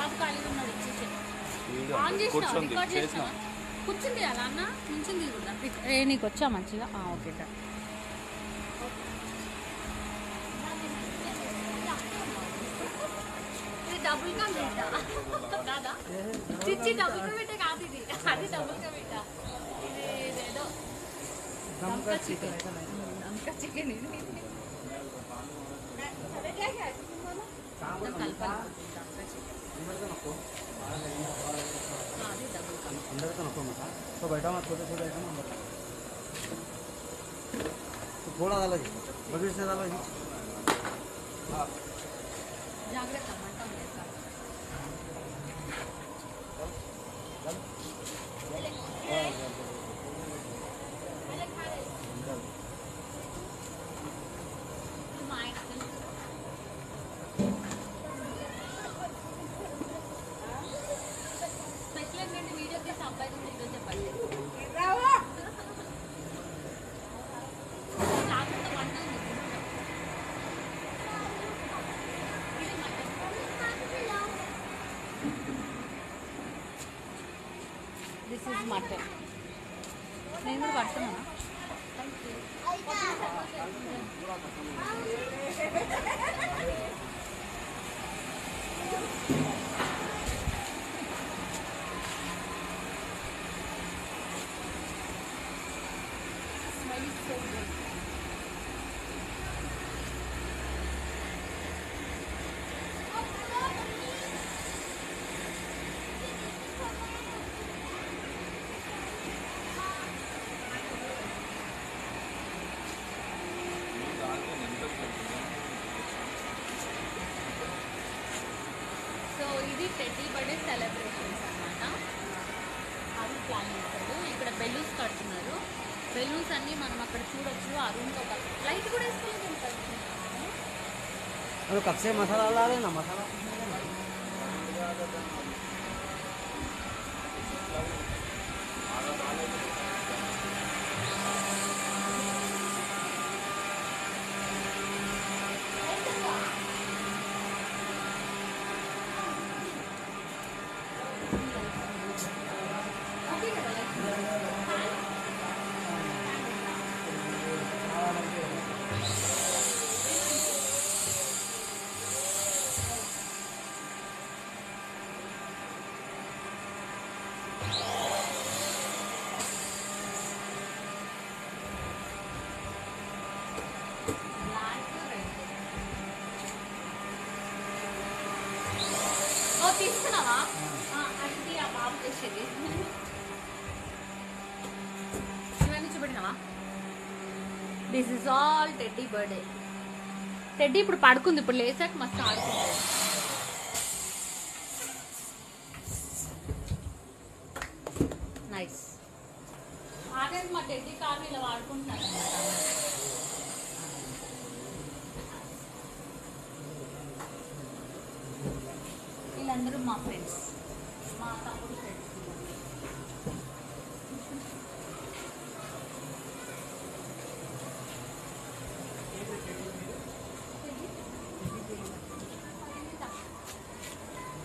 బాబు ఖాళీగా ఉన్నాడు ఇచ్చేసి ఆన్ చేసినా రికార్డ్ చేసినా కూర్చుంది అలా అన్న నుంచింది కూడా నీకు వచ్చా మంచిగా ఓకే సార్ డబుల్ కా మీటా కాదా చిచ్చి డబుల్ కా మీటా కాదు ఇది అది డబుల్ కా మీటా ఇది ఏదో దమ్కా చికెన్ ఇది अरे क्या है तो कल्पना अंदर तो नको मत तो बैठा मत छोटे छोटे आइटम अंदर तो थोड़ा डालो जी बगीच से डालो जी जागृत टमाटर लेता This is mutton. నేను కూడా పడుతున్నానా Smell is so good. So ఇది టెడ్డీ బర్త్డే సెలబ్రేషన్స్ అన్నమాట అది ప్లాన్ చేస్తారు ఇక్కడ బెలూన్స్ కడుతున్నారు బెలూన్స్ అన్నీ మనం అక్కడ చూడొచ్చు ఆ రూమ్లో లైట్ కూడా వేసుకోలేదు कब से मसाला ला रहे ना मसाला తీసుకున్నావా అది ఆ బాబు చేసేది ఇవన్నీ చూపెట్టినావా this is all teddy birthday teddy ఇప్పుడు పడుకుంది ఇప్పుడు లేసాక మస్తు ఆడుకుంటుంది నైస్ అదే మా టెడ్డీ కార్ ఇలా వాడుకుంటున్నారు అన్నమాట వీళ్ళందరూ మా ఫ్రెండ్స్ మా తమ్ముడు ఫ్రెండ్స్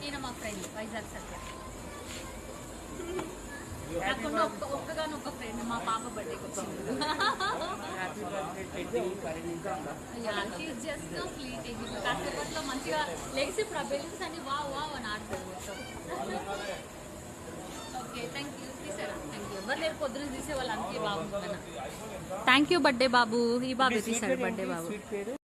ఈయన మా ఫ్రెండ్ వైజాగ్ సత్య నాకున్న ఒక్క ఫ్రెండ్ మా పాప బర్త్డేకి వచ్చింది కాసేపట్లో మంచిగా లెగ్స్ ఇప్పుడు ఆ బెలూన్స్ అన్ని వావ్ వావ్ అని ఆడుతుంది ఓకే థ్యాంక్ యూ తీసారా థ్యాంక్ యూ ఎవరు లేరు పొద్దున తీసే వాళ్ళు అందుకే బాగుంటుందన్న థ్యాంక్ యూ బర్త్డే బాబు ఈ బాబు తీసాడు బర్త్డే బాబు